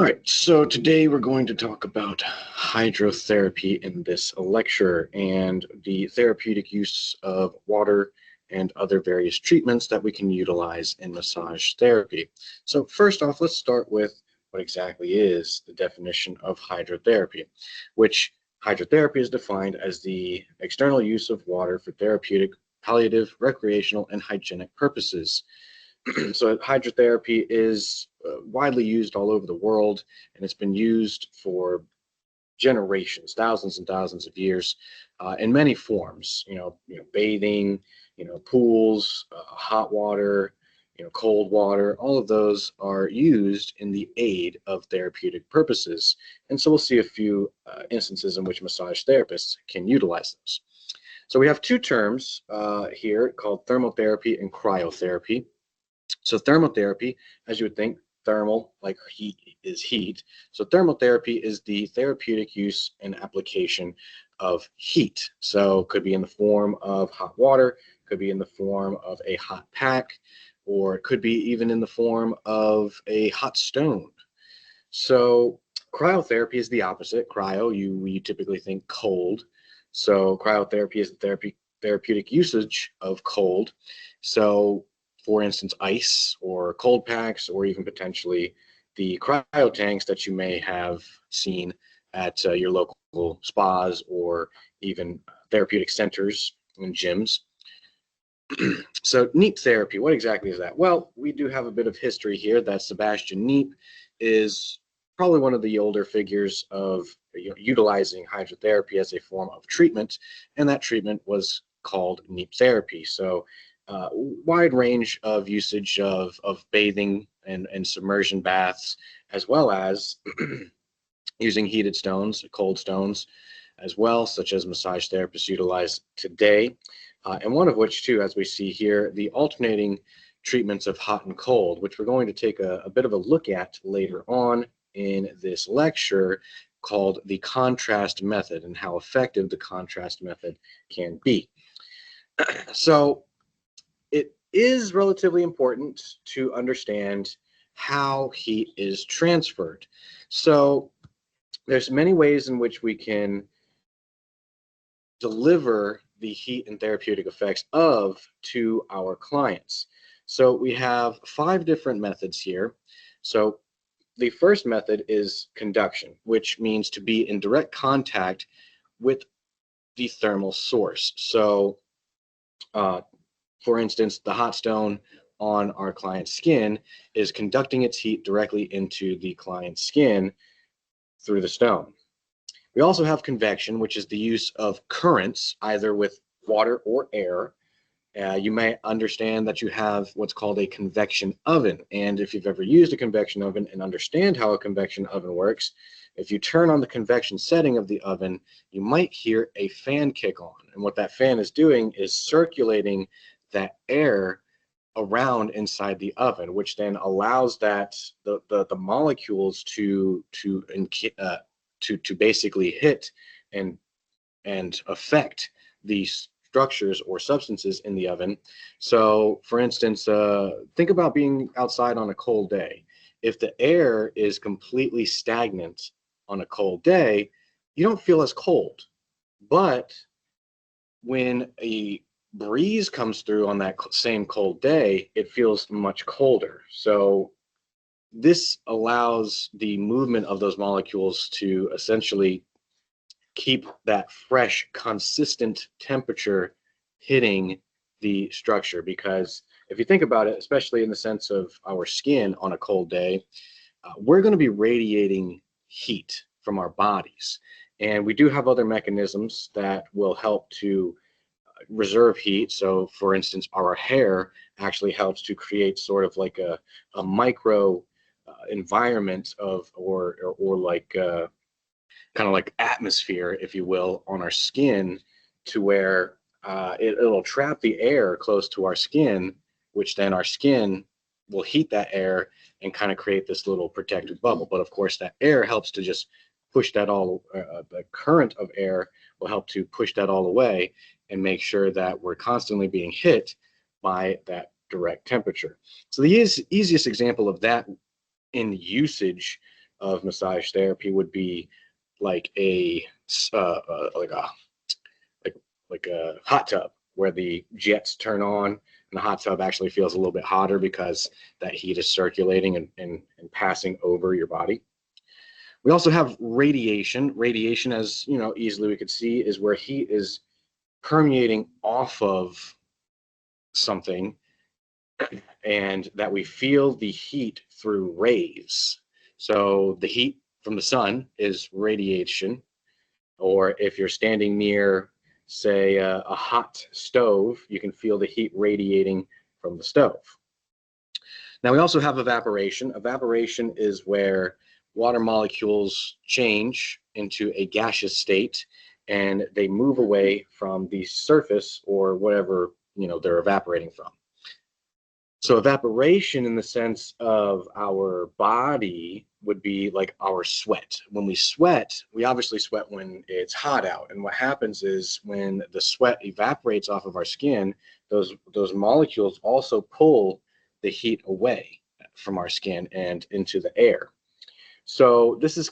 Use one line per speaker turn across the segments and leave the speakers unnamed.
All right, so today we're going to talk about hydrotherapy in this lecture and the therapeutic use of water and other various treatments that we can utilize in massage therapy. So first off, let's start with what exactly is the definition of hydrotherapy, which hydrotherapy is defined as the external use of water for therapeutic, palliative, recreational, and hygienic purposes. So hydrotherapy is widely used all over the world, and it's been used for generations, thousands and thousands of years, in many forms. Bathing, pools, hot water, cold water. All of those are used in the aid of therapeutic purposes, and so we'll see a few instances in which massage therapists can utilize those. So we have two terms here called thermotherapy and cryotherapy. So thermotherapy, as you would think, thermal, like heat is heat. So thermotherapy is the therapeutic use and application of heat. So it could be in the form of hot water, could be in the form of a hot pack, or it could be even in the form of a hot stone. So cryotherapy is the opposite. Cryo, we typically think cold. So cryotherapy is the therapeutic usage of cold. So for instance, ice or cold packs, or even potentially the cryo tanks that you may have seen at your local spas or even therapeutic centers and gyms. So Neep therapy, what exactly is that? Well, we do have a bit of history here that Sebastian Neep is probably one of the older figures of utilizing hydrotherapy as a form of treatment, and that treatment was called Neep therapy. So wide range of usage of bathing and submersion baths, as well as using heated stones, cold stones as well, such as massage therapists utilize today. And one of which, too, as we see here, the alternating treatments of hot and cold, which we're going to take a bit of a look at later on in this lecture, called the contrast method and how effective the contrast method can be. So it is relatively important to understand how heat is transferred. So there's many ways in which we can deliver the heat and therapeutic effects to our clients. So we have 5 different methods here. So the first method is conduction, which means to be in direct contact with the thermal source. So for instance, the hot stone on our client's skin is conducting its heat directly into the client's skin through the stone. We also have convection, which is the use of currents, either with water or air. You may understand that you have what's called a convection oven. And if you've ever used a convection oven and understand how a convection oven works, if you turn on the convection setting of the oven, you might hear a fan kick on. And what that fan is doing is circulating that air around inside the oven, which then allows the molecules to basically hit and affect the structures or substances in the oven. So, for instance, think about being outside on a cold day. If the air is completely stagnant on a cold day, you don't feel as cold. But when a breeze comes through on that same cold day, it feels much colder. So this allows the movement of those molecules to essentially keep that fresh, consistent temperature hitting the structure. Because if you think about it, especially in the sense of our skin on a cold day, we're going to be radiating heat from our bodies. And we do have other mechanisms that will help to reserve heat. So, for instance, our hair actually helps to create sort of like a micro environment of, or like kind of like atmosphere, if you will, on our skin, to where it'll trap the air close to our skin, which then our skin will heat that air and kind of create this little protective bubble. But of course, that air helps to just push that all, the current of air will help to push that all away and make sure that we're constantly being hit by that direct temperature. So the easiest example of that in usage of massage therapy would be like a like a like a hot tub where the jets turn on and the hot tub actually feels a little bit hotter because that heat is circulating and passing over your body. We also have radiation. Radiation, as you know, easily we could see, is where heat is permeating off of something and that we feel the heat through rays. So the heat from the sun is radiation, or if you're standing near, say, a hot stove, you can feel the heat radiating from the stove. Now we also have evaporation. Evaporation is where water molecules change into a gaseous state and they move away from the surface or whatever, you know, they're evaporating from. So evaporation in the sense of our body would be like our sweat. When we sweat, we obviously sweat when it's hot out. And what happens is when the sweat evaporates off of our skin, those molecules also pull the heat away from our skin and into the air. So this is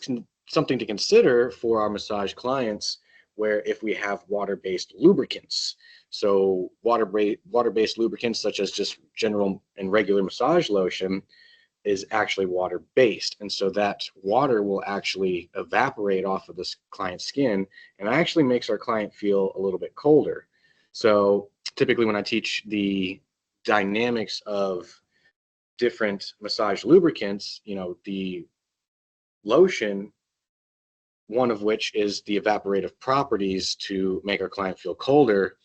something to consider for our massage clients, where if we have water-based lubricants. So water-based lubricants such as just general and regular massage lotion is actually water-based. And so that water will actually evaporate off of this client's skin and actually makes our client feel a little bit colder. So typically when I teach the dynamics of different massage lubricants, you know, the lotion, one of which is the evaporative properties to make our client feel colder,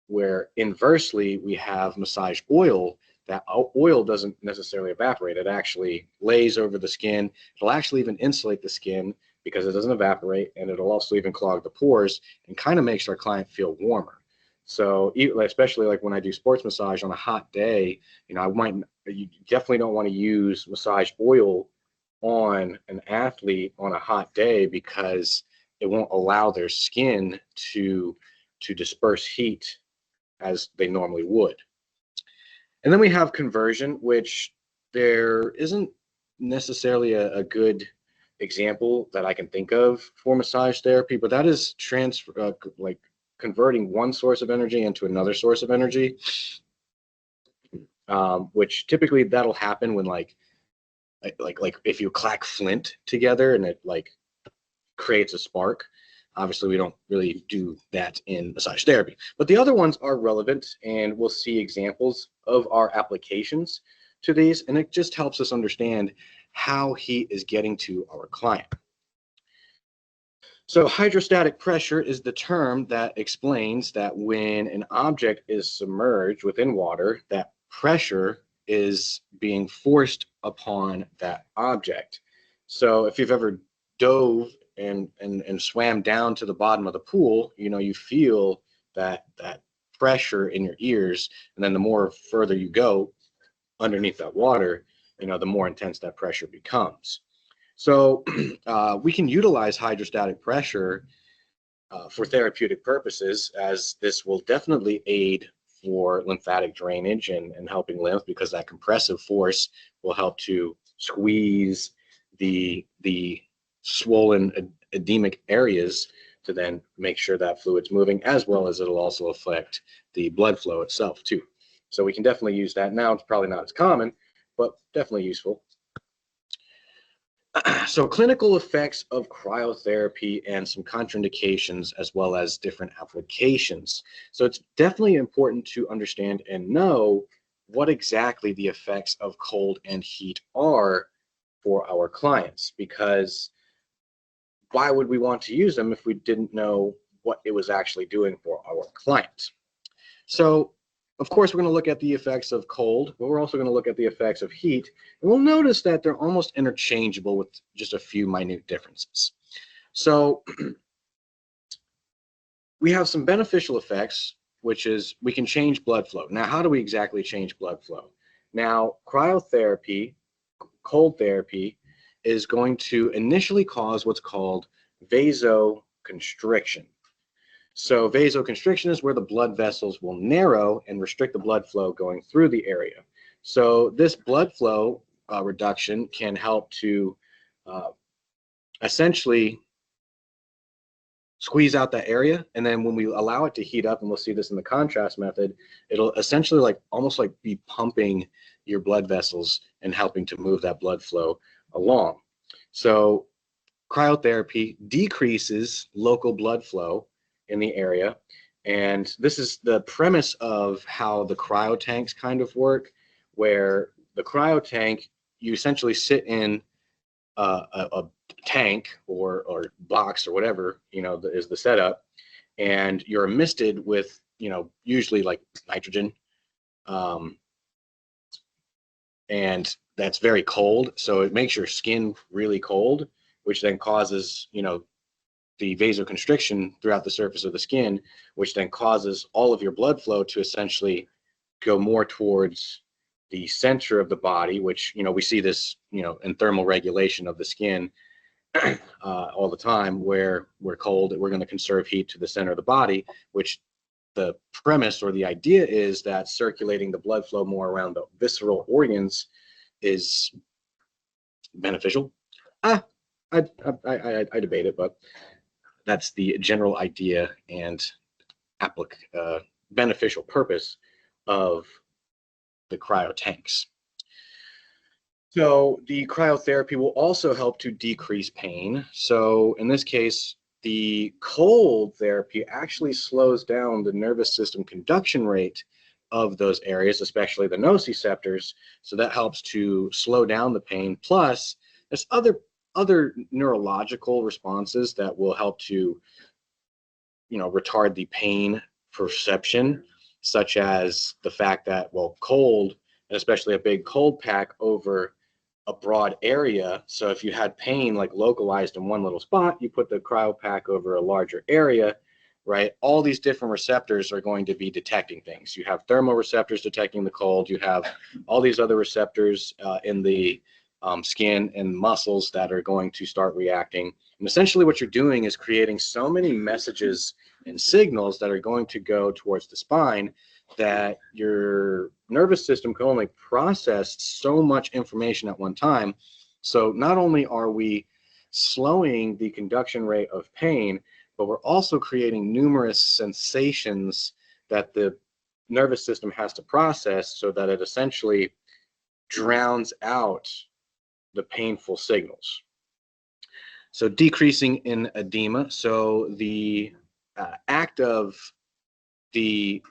where inversely we have massage oil. That oil doesn't necessarily evaporate. It actually lays over the skin. It'll actually even insulate the skin because it doesn't evaporate, and it'll also even clog the pores and kind of makes our client feel warmer. So especially like when I do sports massage on a hot day, you know, you definitely don't want to use massage oil on an athlete on a hot day because it won't allow their skin to disperse heat as they normally would. And then we have conversion, which there isn't necessarily a good example that I can think of for massage therapy, but that is like converting one source of energy into another source of energy, which typically that'll happen when like if you clack flint together and it like creates a spark. Obviously, we don't really do that in massage therapy, but the other ones are relevant, and we'll see examples of our applications to these, and it just helps us understand how heat is getting to our client. So hydrostatic pressure is the term that explains that when an object is submerged within water, that pressure is being forced upon that object. So if you've ever dove and swam down to the bottom of the pool, you know, you feel that pressure in your ears, and then the more further you go underneath that water, you know, the more intense that pressure becomes. So we can utilize hydrostatic pressure for therapeutic purposes, as this will definitely aid for lymphatic drainage and helping lymph, because that compressive force will help to squeeze the swollen edemic areas to then make sure that fluid's moving, as well as it'll also affect the blood flow itself too. So we can definitely use that. Now it's probably not as common, but definitely useful. So clinical effects of cryotherapy and some contraindications, as well as different applications. So it's definitely important to understand and know what exactly the effects of cold and heat are for our clients, because why would we want to use them if we didn't know what it was actually doing for our clients? So of course, we're going to look at the effects of cold, but we're also going to look at the effects of heat. And we'll notice that they're almost interchangeable with just a few minute differences. So we have some beneficial effects, which is we can change blood flow. Now, how do we exactly change blood flow? Now, cryotherapy, cold therapy, is going to initially cause what's called vasoconstriction. So vasoconstriction is where the blood vessels will narrow and restrict the blood flow going through the area. So this blood flow reduction can help to essentially squeeze out that area, and then when we allow it to heat up, and we'll see this in the contrast method, it'll essentially like almost like be pumping your blood vessels and helping to move that blood flow along. So cryotherapy decreases local blood flow in the area, and this is the premise of how the cryo tanks kind of work, where the cryo tank, you essentially sit in a tank or box or whatever, is the setup, and you're misted with, usually like nitrogen, um, and that's very cold, so it makes your skin really cold, which then causes, the vasoconstriction throughout the surface of the skin, which then causes all of your blood flow to essentially go more towards the center of the body, which, we see this, in thermal regulation of the skin all the time, where we're cold, we're going to conserve heat to the center of the body, which the premise or the idea is that circulating the blood flow more around the visceral organs is beneficial. I debate it, but that's the general idea and beneficial purpose of the cryo tanks. So the cryotherapy will also help to decrease pain. So in this case, the cold therapy actually slows down the nervous system conduction rate of those areas, especially the nociceptors. So that helps to slow down the pain. Plus, there's other neurological responses that will help to, retard the pain perception, such as the fact that, well, cold, and especially a big cold pack over a broad area. So if you had pain like localized in one little spot, you put the cryo pack over a larger area, right? All these different receptors are going to be detecting things. You have thermoreceptors detecting the cold. You have all these other receptors in the skin and muscles that are going to start reacting. And essentially what you're doing is creating so many messages and signals that are going to go towards the spine that your nervous system can only process so much information at one time. So not only are we slowing the conduction rate of pain, but we're also creating numerous sensations that the nervous system has to process, so that it essentially drowns out the painful signals. So decreasing in edema. So the act of the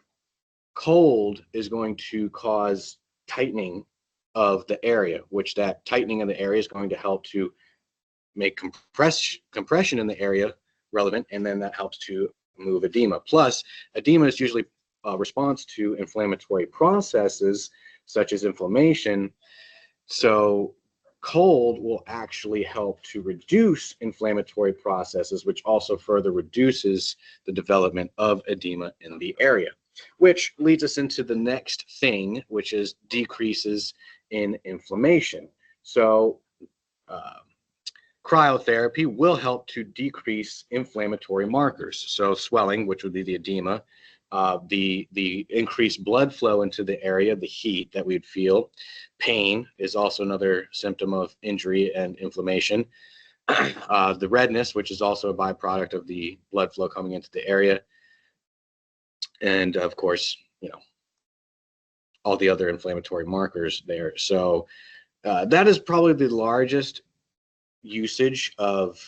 cold is going to cause tightening of the area, which that tightening of the area is going to help to make compression in the area relevant, and then that helps to move edema. Plus, edema is usually a response to inflammatory processes such as inflammation. So cold will actually help to reduce inflammatory processes, which also further reduces the development of edema in the area, which leads us into the next thing, which is decreases in inflammation. So cryotherapy will help to decrease inflammatory markers. So swelling, which would be the edema, the increased blood flow into the area, the heat that we'd feel. Pain is also another symptom of injury and inflammation. The redness, which is also a byproduct of the blood flow coming into the area. And of course, all the other inflammatory markers there. So that is probably the largest usage of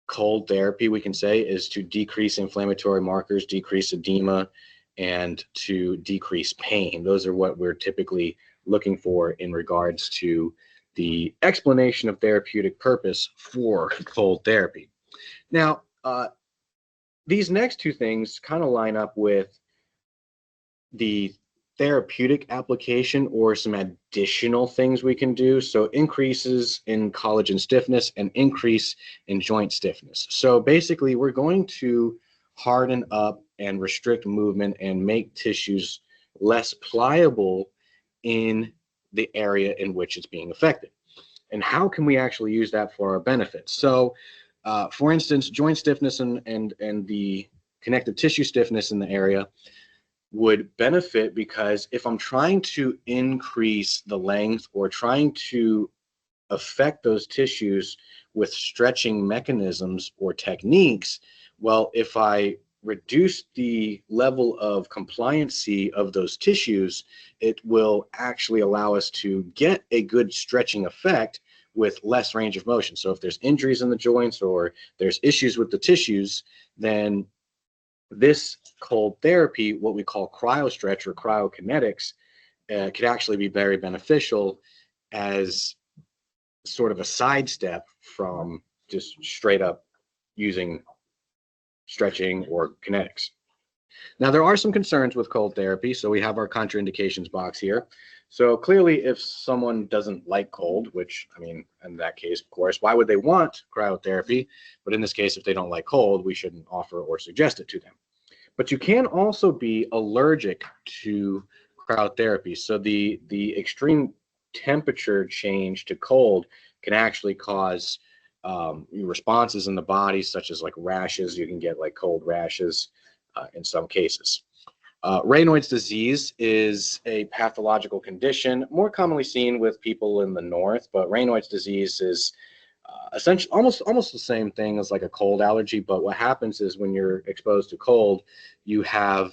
cold therapy, we can say, is to decrease inflammatory markers, decrease edema, and to decrease pain. Those are what we're typically looking for in regards to the explanation of therapeutic purpose for cold therapy. Now, these next two things kind of line up with the therapeutic application or some additional things we can do. So increases in collagen stiffness and increase in joint stiffness. So basically we're going to harden up and restrict movement and make tissues less pliable in the area in which it's being affected. And how can we actually use that for our benefit? So for instance, joint stiffness and the connective tissue stiffness in the area would benefit, because if I'm trying to increase the length or trying to affect those tissues with stretching mechanisms or techniques, well, if I reduce the level of compliancy of those tissues, it will actually allow us to get a good stretching effect with less range of motion. So if there's injuries in the joints or there's issues with the tissues, then this cold therapy, what we call cryostretch or cryokinetics, could actually be very beneficial as sort of a sidestep from just straight up using stretching or kinetics. Now, there are some concerns with cold therapy, so we have our contraindications box here. So clearly, if someone doesn't like cold, which, I mean, in that case, of course, why would they want cryotherapy? But in this case, if they don't like cold, we shouldn't offer or suggest it to them. But you can also be allergic to cryotherapy. So the extreme temperature change to cold can actually cause responses in the body, such as like rashes. You can get like cold rashes in some cases. Raynaud's disease is a pathological condition more commonly seen with people in the north, but Raynaud's disease is essentially almost the same thing as like a cold allergy. But what happens is when you're exposed to cold, you have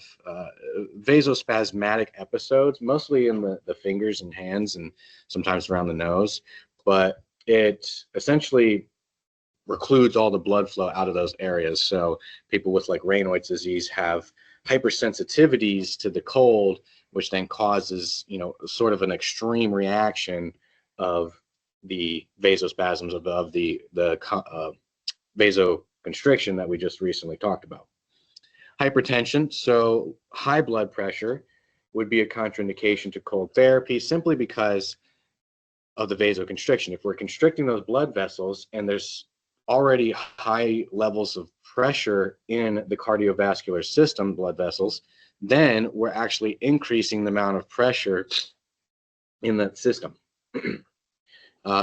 vasospasmatic episodes, mostly in the fingers and hands and sometimes around the nose. But it essentially recludes all the blood flow out of those areas. So people with like Raynaud's disease have hypersensitivities to the cold, which then causes, sort of an extreme reaction of the vasospasms of the vasoconstriction that we just recently talked about. Hypertension, so high blood pressure would be a contraindication to cold therapy simply because of the vasoconstriction. If we're constricting those blood vessels and there's already high levels of pressure in the cardiovascular system, blood vessels, then we're actually increasing the amount of pressure in that system.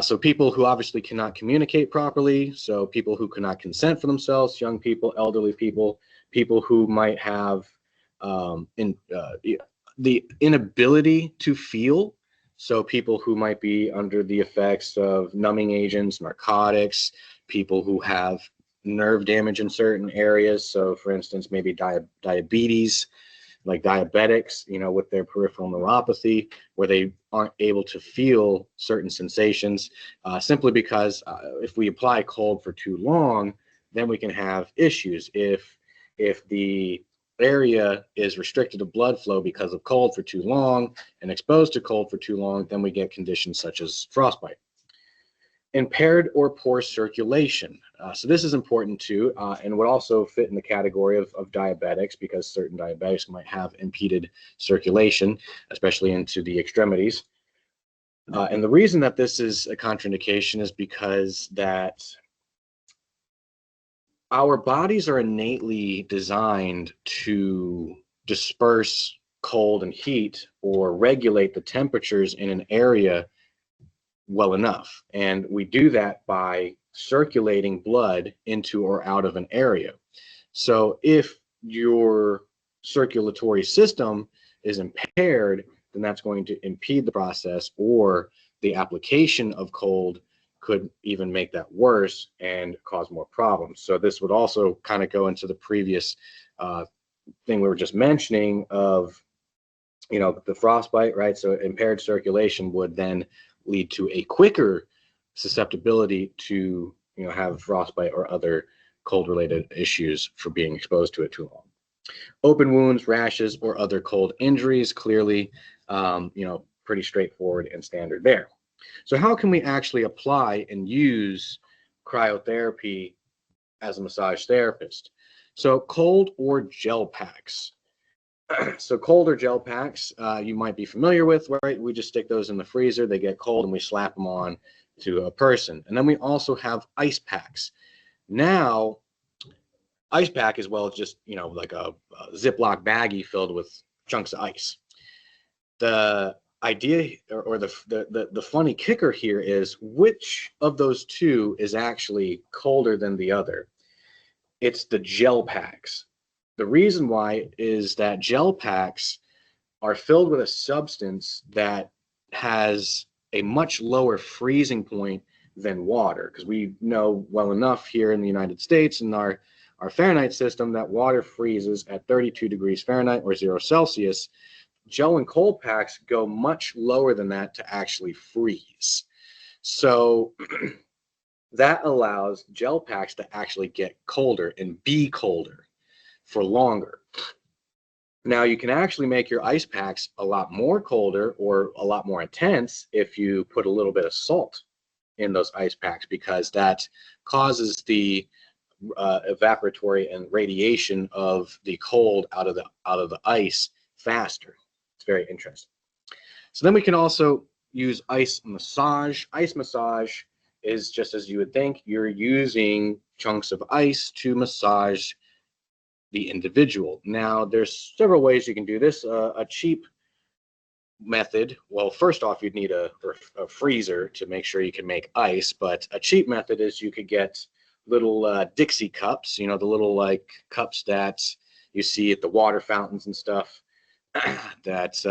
So people who obviously cannot communicate properly, so people who cannot consent for themselves, young people, elderly people, people who might have the inability to feel, so people who might be under the effects of numbing agents, narcotics, people who have nerve damage in certain areas, so for instance, maybe diabetes, like diabetics, with their peripheral neuropathy, where they aren't able to feel certain sensations, simply because if we apply cold for too long, then we can have issues. If the area is restricted to blood flow because of cold for too long and exposed to cold for too long, then we get conditions such as frostbite. Impaired or poor circulation. So this is important too, and would also fit in the category of diabetics, because certain diabetics might have impeded circulation, especially into the extremities. And the reason that this is a contraindication is because that our bodies are innately designed to disperse cold and heat or regulate the temperatures in an area well enough. And we do that by circulating blood into or out of an area. So if your circulatory system is impaired, then that's going to impede the process, or the application of cold could even make that worse and cause more problems. So this would also kind of go into the previous thing we were just mentioning of, the frostbite, right? So impaired circulation would then lead to a quicker susceptibility to, have frostbite or other cold-related issues for being exposed to it too long. Open wounds, rashes, or other cold injuries, clearly, pretty straightforward and standard there. So how can we actually apply and use cryotherapy as a massage therapist? So cold or gel packs. So cold or gel packs, you might be familiar with, right? We just stick those in the freezer, they get cold, and we slap them on to a person. And then we also have ice packs. Now, ice pack as well as just, like a Ziploc baggie filled with chunks of ice. The idea or the funny kicker here is, which of those two is actually colder than the other? It's the gel packs. The reason why is that gel packs are filled with a substance that has a much lower freezing point than water, because we know well enough here in the United States in our Fahrenheit system that water freezes at 32 degrees Fahrenheit or 0 Celsius. Gel and cold packs go much lower than that to actually freeze. So that allows gel packs to actually get colder and be colder for longer. Now, you can actually make your ice packs a lot more colder or a lot more intense if you put a little bit of salt in those ice packs, because that causes the evaporatory and radiation of the cold out of the ice faster. It's very interesting. So then we can also use ice massage. Ice massage is just as you would think. You're using chunks of ice to massage the individual. Now, there's several ways you can do this. A cheap method, well, first off, you'd need a freezer to make sure you can make ice, but a cheap method is you could get little Dixie cups, you know, the little like cups that you see at the water fountains and stuff that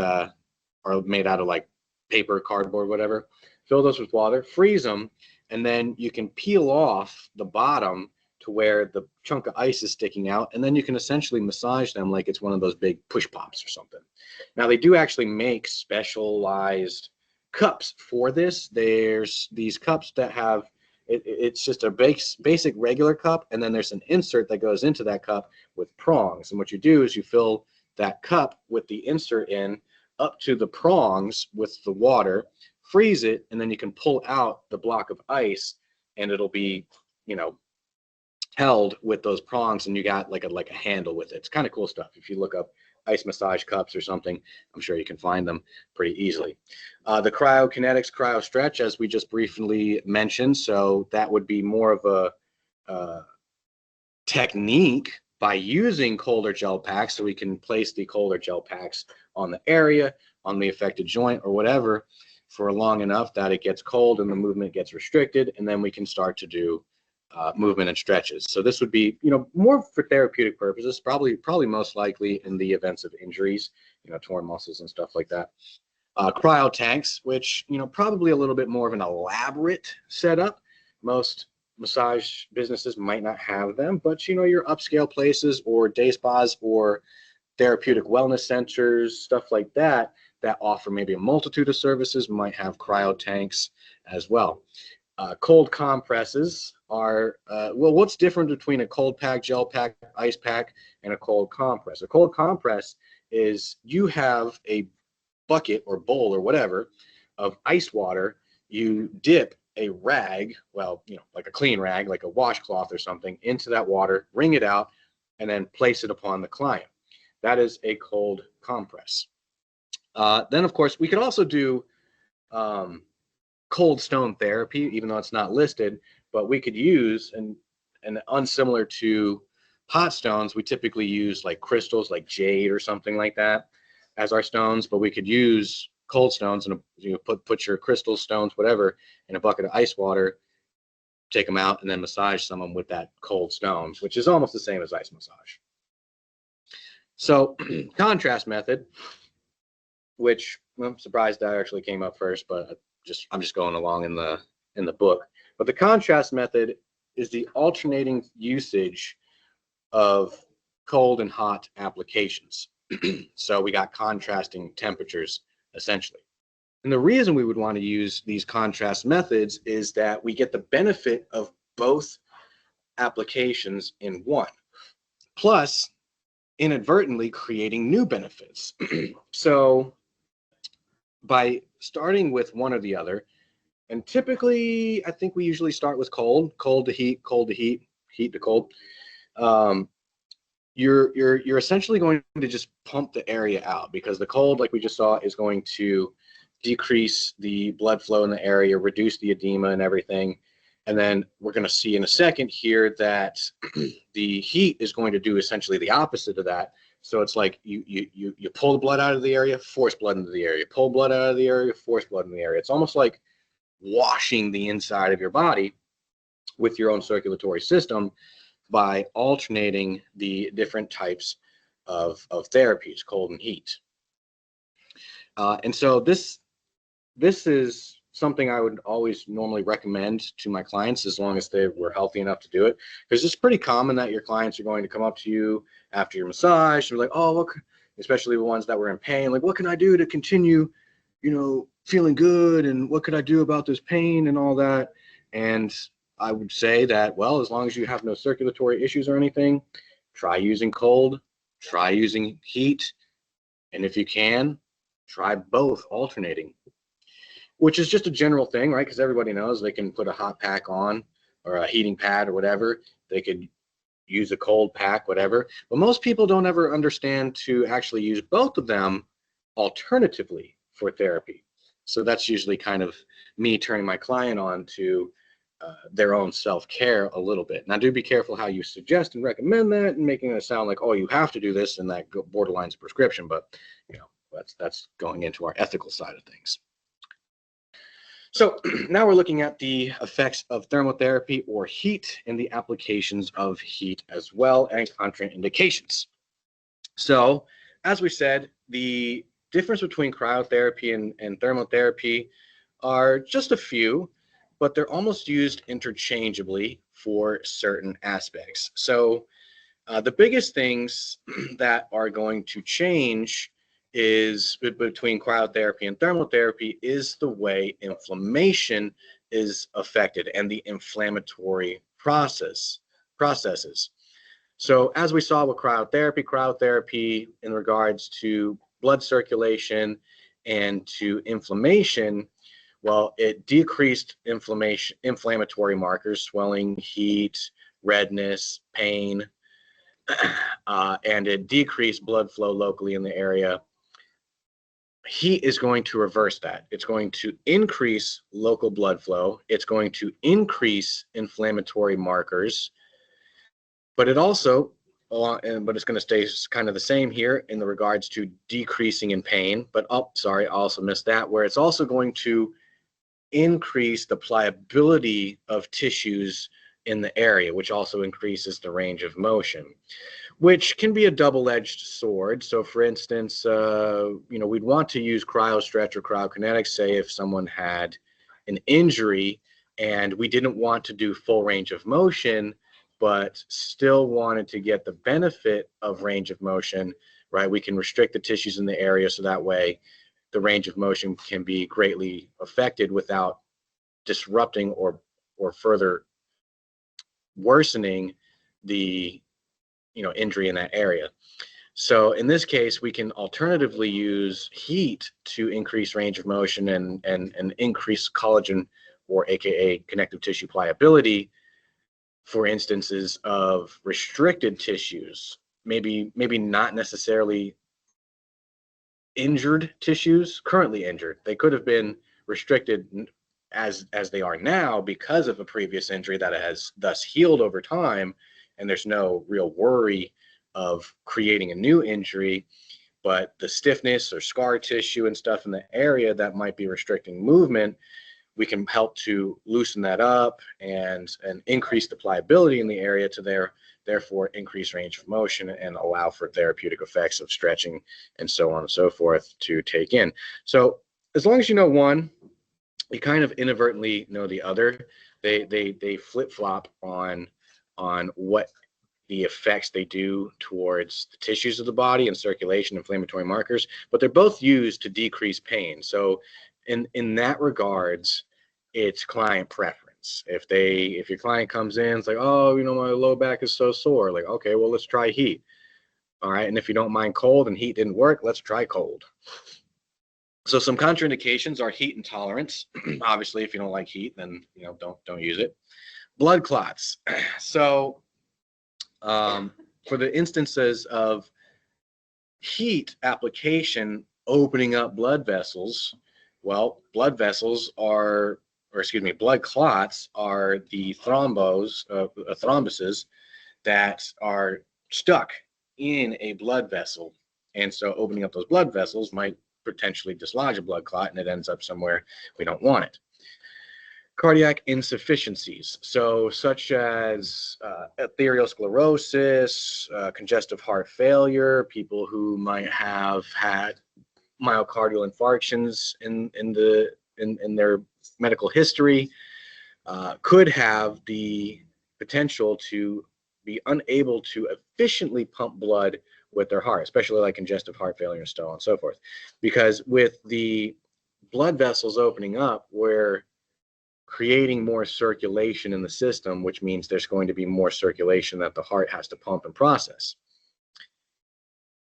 are made out of like paper, cardboard, whatever. Fill those with water, freeze them, and then you can peel off the bottom to where the chunk of ice is sticking out, and then you can essentially massage them like it's one of those big push pops or something. Now, they do actually make specialized cups for this. There's these cups that have it's just a basic regular cup, and then there's an insert that goes into that cup with prongs. And what you do is you fill that cup with the insert in up to the prongs with the water, freeze it, and then you can pull out the block of ice, and it'll be, you know, held with those prongs, and you got like a handle with it. It's kind of cool stuff. If you look up ice massage cups or something, I'm sure you can find them pretty easily. The cryokinetics, cryo stretch, as we just briefly mentioned, so that would be more of a technique by using colder gel packs, so we can place the colder gel packs on the area, on the affected joint or whatever, for long enough that it gets cold and the movement gets restricted, and then we can start to do movement and stretches. So this would be, you know, more for therapeutic purposes, probably most likely in the events of injuries, you know, torn muscles and stuff like that. Cryo tanks, which, you know, probably a little bit more of an elaborate setup. Most massage businesses might not have them, but, you know, your upscale places or day spas or therapeutic wellness centers, stuff like that, that offer maybe a multitude of services might have cryo tanks as well. Cold compresses are, well, what's different between a cold pack, gel pack, ice pack, and a cold compress? A cold compress is you have a bucket or bowl or whatever of ice water. You dip a rag, well, you know, like a clean rag, like a washcloth or something, into that water, wring it out, and then place it upon the client. That is a cold compress. Then, of course, we could also do cold stone therapy, even though it's not listed, but we could use, and unsimilar to hot stones, we typically use like crystals like jade or something like that as our stones, but we could use cold stones and, you know, put your crystal stones, whatever, in a bucket of ice water, take them out, and then massage some of them with that cold stone, which is almost the same as ice massage. So contrast method, which I'm surprised that actually came up first, but I'm just going along in the book. But the contrast method is the alternating usage of cold and hot applications. So we got contrasting temperatures essentially. And the reason we would want to use these contrast methods is that we get the benefit of both applications in one, plus inadvertently creating new benefits. So by starting with one or the other, and typically I think we usually start with cold to heat, cold to heat, heat to cold. You're essentially going to just pump the area out, because the cold, like we just saw, is going to decrease the blood flow in the area, reduce the edema and everything. And then we're going to see in a second here that the heat is going to do essentially the opposite of that. So it's like you pull the blood out of the area, force blood into the area, pull blood out of the area, force blood in the area. It's almost like washing the inside of your body with your own circulatory system by alternating the different types of therapies, cold and heat. And so this is something I would always normally recommend to my clients as long as they were healthy enough to do it. Because it's pretty common that your clients are going to come up to you after your massage and be like, oh, look, especially the ones that were in pain, like, what can I do to continue, feeling good? And what could I do about this pain and all that? And I would say that, well, as long as you have no circulatory issues or anything, try using cold, try using heat, and if you can, try both alternating, which is just a general thing, right? Because everybody knows they can put a hot pack on or a heating pad or whatever. They could use a cold pack, whatever. But most people don't ever understand to actually use both of them alternatively for therapy. So that's usually kind of me turning my client on to their own self-care a little bit. Now, do be careful how you suggest and recommend that, and making it sound like, oh, you have to do this, and that borderlines prescription. But that's going into our ethical side of things. So now we're looking at the effects of thermotherapy or heat and the applications of heat as well, and contraindications. So as we said, the difference between cryotherapy and thermotherapy are just a few, but they're almost used interchangeably for certain aspects. So the biggest things that are going to change is between cryotherapy and thermotherapy is the way inflammation is affected and the inflammatory processes. So as we saw with cryotherapy in regards to blood circulation and to inflammation, well, it decreased inflammatory markers, swelling, heat, redness, pain, and it decreased blood flow locally in the area. Heat is going to reverse that. It's going to increase local blood flow. It's going to increase inflammatory markers, but it also, but it's going to stay kind of the same here in the regards to decreasing in pain. But I also missed that, where it's also going to increase the pliability of tissues in the area, which also increases the range of motion, which can be a double-edged sword. So for instance, we'd want to use cryostretch or cryokinetics, say if someone had an injury and we didn't want to do full range of motion, but still wanted to get the benefit of range of motion, right? We can restrict the tissues in the area so that way the range of motion can be greatly affected without disrupting or further worsening the injury in that area. So in this case, we can alternatively use heat to increase range of motion and increase collagen, or AKA connective tissue pliability, for instances of restricted tissues, maybe not necessarily injured tissues, currently injured. They could have been restricted as they are now because of a previous injury that has thus healed over time, and there's no real worry of creating a new injury. But the stiffness or scar tissue and stuff in the area that might be restricting movement, we can help to loosen that up and increase the pliability in the area to therefore increase range of motion and allow for therapeutic effects of stretching and so on and so forth to take in. So as long as you know one, you kind of inadvertently know the other. They flip-flop on what the effects they do towards the tissues of the body and circulation, inflammatory markers, but they're both used to decrease pain. So in that regards, it's client preference. If your client comes in, it's like, oh, my low back is so sore, like, okay, well, let's try heat. All right, and if you don't mind cold and heat didn't work, let's try cold. So some contraindications are heat intolerance. Obviously, if you don't like heat, then don't use it. Blood clots. So for the instances of heat application opening up blood vessels, well, blood clots are the thrombuses that are stuck in a blood vessel. And so opening up those blood vessels might potentially dislodge a blood clot, and it ends up somewhere we don't want it. Cardiac insufficiencies, so such as atherosclerosis, congestive heart failure, people who might have had myocardial infarctions in in their medical history could have the potential to be unable to efficiently pump blood with their heart, especially like congestive heart failure and so on and so forth. Because with the blood vessels opening up, we're creating more circulation in the system, which means there's going to be more circulation that the heart has to pump and process.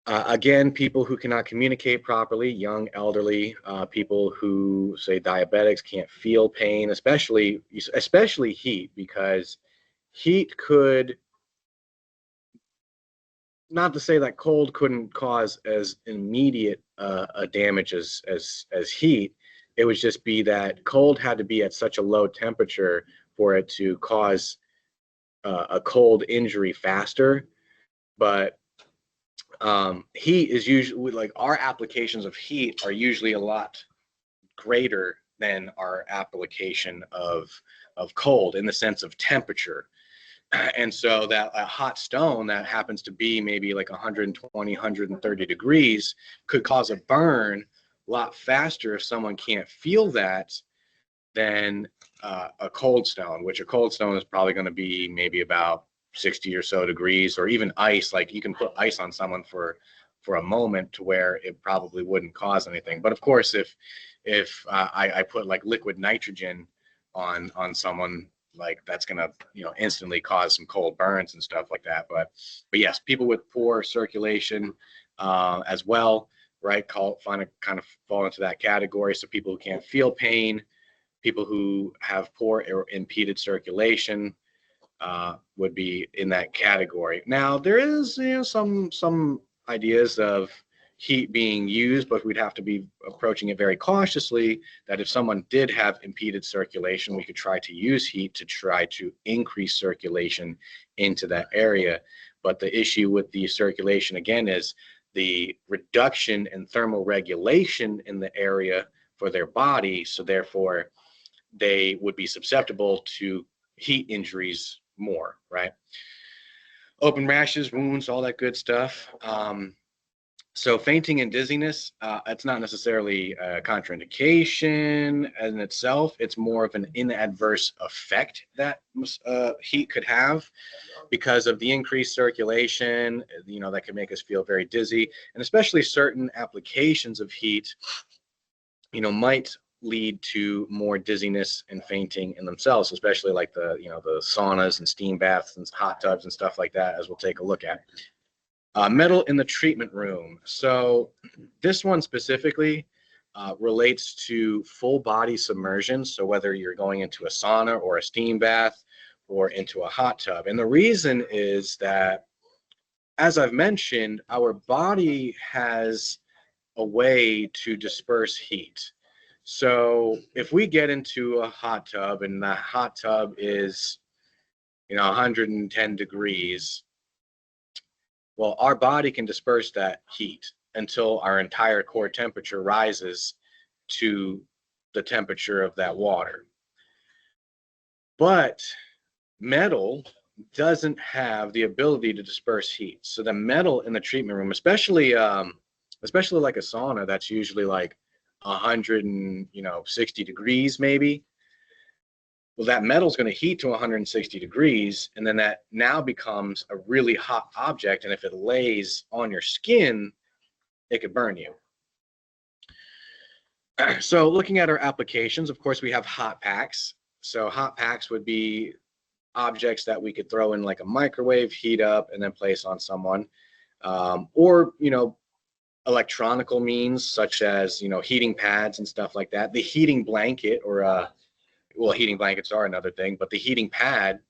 Again, people who cannot communicate properly, young, elderly, people who, say, diabetics, can't feel pain, especially heat, because heat could, not to say that cold couldn't cause as immediate a damage as heat. It would just be that cold had to be at such a low temperature for it to cause a cold injury faster. But heat is usually, like, our applications of heat are usually a lot greater than our application of cold in the sense of temperature. And so that a hot stone that happens to be maybe like 120, 130 degrees could cause a burn a lot faster if someone can't feel that than a cold stone, which a cold stone is probably going to be maybe about 60 or so degrees, or even ice. Like, you can put ice on someone for a moment to where it probably wouldn't cause anything. But of course, if I put like liquid nitrogen on someone, like, that's gonna, instantly cause some cold burns and stuff like that. But yes, people with poor circulation as well, right, kind of fall into that category. So people who can't feel pain, people who have poor or impeded circulation would be in that category. Now, there is, some ideas of heat being used, but we'd have to be approaching it very cautiously, that if someone did have impeded circulation, we could try to use heat to try to increase circulation into that area. But the issue with the circulation, again, is the reduction in thermal regulation in the area for their body. So therefore, they would be susceptible to heat injuries more, right? Open rashes, wounds, all that good stuff. So fainting and dizziness, it's not necessarily a contraindication in itself. It's more of an inadverse effect that heat could have because of the increased circulation, that can make us feel very dizzy. And especially certain applications of heat, might lead to more dizziness and fainting in themselves, especially like the saunas and steam baths and hot tubs and stuff like that, as we'll take a look at. Metal in the treatment room. So this one specifically relates to full body submersion. So whether you're going into a sauna or a steam bath or into a hot tub. And the reason is that, as I've mentioned, our body has a way to disperse heat. So if we get into a hot tub and the hot tub is, 110 degrees, well, our body can disperse that heat until our entire core temperature rises to the temperature of that water. But metal doesn't have the ability to disperse heat. So the metal in the treatment room, especially like a sauna, that's usually like 160 degrees maybe. Well, that metal's going to heat to 160 degrees, and then that now becomes a really hot object. And if it lays on your skin, it could burn you. So looking at our applications, of course, we have hot packs. So hot packs would be objects that we could throw in like a microwave, heat up, and then place on someone. Or, electronical means such as, heating pads and stuff like that. The heating blanket, or well, heating blankets are another thing, but the heating pad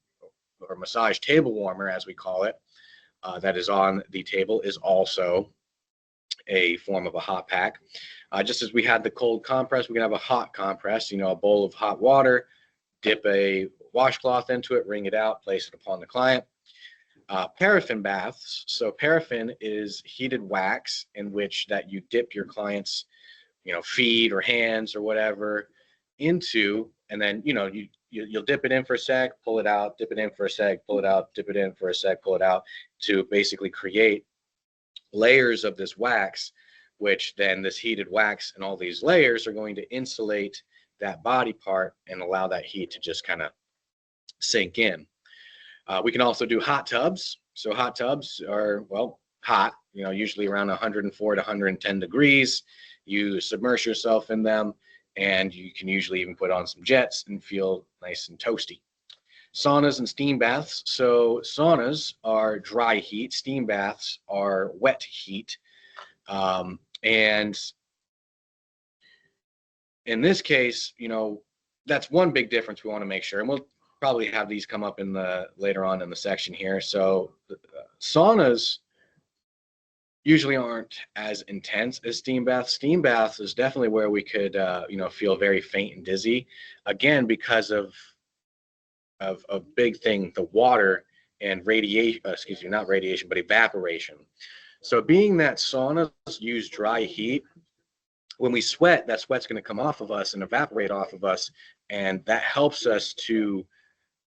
or massage table warmer, as we call it, that is on the table, is also a form of a hot pack. Just as we had the cold compress, we can have a hot compress, a bowl of hot water, dip a washcloth into it, wring it out, place it upon the client. Paraffin baths. So paraffin is heated wax in which that you dip your client's, feet or hands or whatever into, and then, you'll dip it in for a sec, pull it out, dip it in for a sec, pull it out, dip it in for a sec, pull it out, to basically create layers of this wax, which then this heated wax and all these layers are going to insulate that body part and allow that heat to just kind of sink in. We can also do hot tubs. So hot tubs are, well, hot, usually around 104 to 110 degrees. You submerge yourself in them, and you can usually even put on some jets and feel nice and toasty. Saunas and steam baths. So saunas are dry heat. Steam baths are wet heat. And in this case, that's one big difference we want to make sure. And we'll probably have these come up later on in the section here. So saunas usually aren't as intense as steam baths. Steam baths is definitely where we could, feel very faint and dizzy. Again, because of a big thing, the water and radiation, not radiation, but evaporation. So being that saunas use dry heat, when we sweat, that sweat's going to come off of us and evaporate off of us, and that helps us to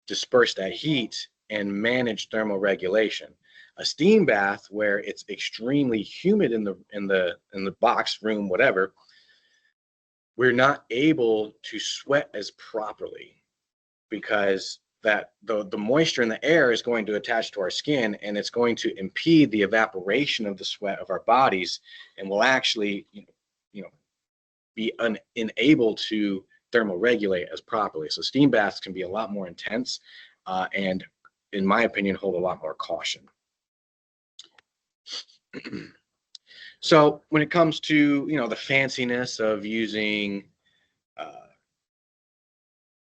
disperse that heat and manage thermal regulation. A steam bath, where it's extremely humid in the box room, whatever, we're not able to sweat as properly because that the moisture in the air is going to attach to our skin, and it's going to impede the evaporation of the sweat of our bodies, and will actually be unable to thermoregulate as properly. So steam baths can be a lot more intense, and in my opinion, hold a lot more caution. So when it comes to the fanciness of using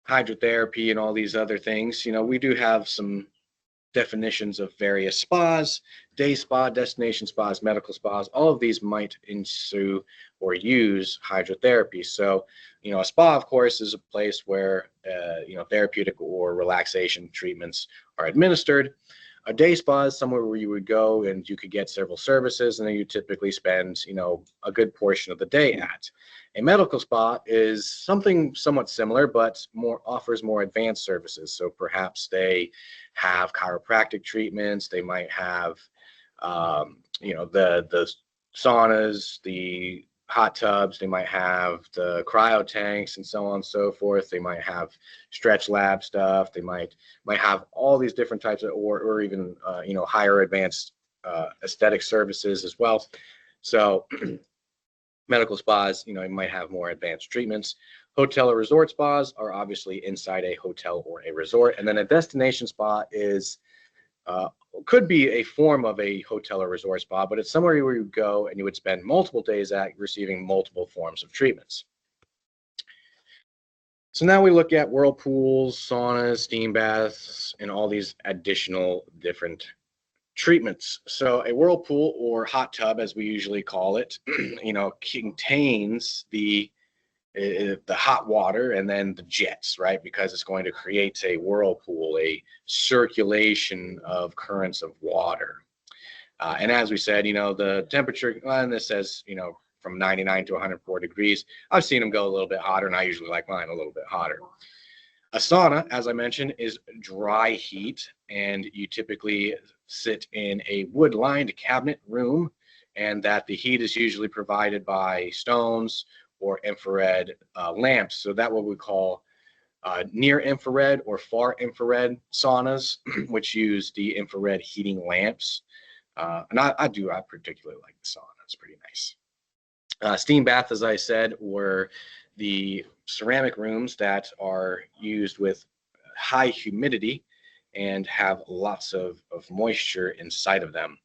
hydrotherapy and all these other things, we do have some definitions of various spas: day spa, destination spas, medical spas. All of these might ensue or use hydrotherapy. So, a spa, of course, is a place where, therapeutic or relaxation treatments are administered. A day spa is somewhere where you would go and you could get several services, and then you typically spend, a good portion of the day at. A medical spa is something somewhat similar, but offers more advanced services. So perhaps they have chiropractic treatments. They might have, the saunas, the hot tubs. They might have the cryo tanks and so on and so forth. They might have stretch lab stuff. They might have all these different types of, or even higher advanced aesthetic services as well. So medical spas, you might have more advanced treatments. Hotel or resort spas are obviously inside a hotel or a resort. And then a destination spa could be a form of a hotel or resort spa, but it's somewhere where you go and you would spend multiple days at receiving multiple forms of treatments. So now we look at whirlpools, saunas, steam baths, and all these additional different treatments. So a whirlpool, or hot tub as we usually call it, contains the hot water and then the jets, right? Because it's going to create a whirlpool, a circulation of currents of water. And as we said, the temperature, and this says, from 99 to 104 degrees. I've seen them go a little bit hotter, and I usually like mine a little bit hotter. A sauna, as I mentioned, is dry heat, and you typically sit in a wood-lined cabinet room, and that the heat is usually provided by stones or infrared lamps. So that's what we call near infrared or far infrared saunas, which use the infrared heating lamps. And I particularly like the sauna. It's pretty nice. Steam bath, as I said, were the ceramic rooms that are used with high humidity and have lots of moisture inside of them.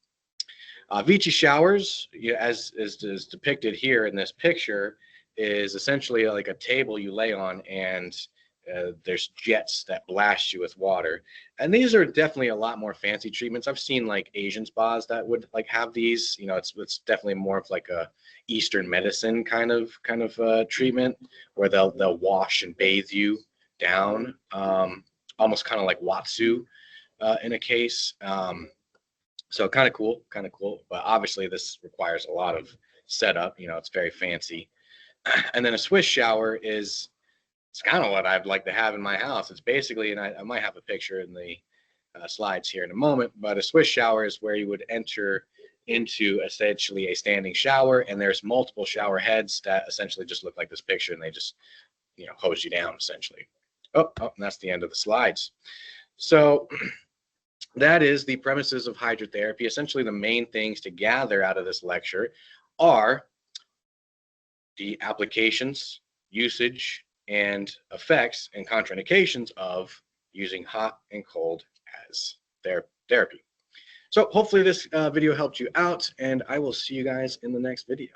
Vichy showers, as is depicted here in this picture, is essentially like a table you lay on, and there's jets that blast you with water. And these are definitely a lot more fancy treatments. I've seen like Asian spas that would like have these. It's definitely more of like a Eastern medicine kind of treatment, where they'll wash and bathe you down, almost kind of like Watsu in a case. So kind of cool. But obviously this requires a lot of setup. It's very fancy. And then a Swiss shower it's kind of what I'd like to have in my house. It's basically, and I might have a picture in the slides here in a moment, but a Swiss shower is where you would enter into essentially a standing shower, and there's multiple shower heads that essentially just look like this picture, and they just hose you down essentially. Oh, and that's the end of the slides. So that is the premises of hydrotherapy. Essentially, the main things to gather out of this lecture are the applications, usage, and effects and contraindications of using hot and cold as therapy. So hopefully this video helped you out, and I will see you guys in the next video.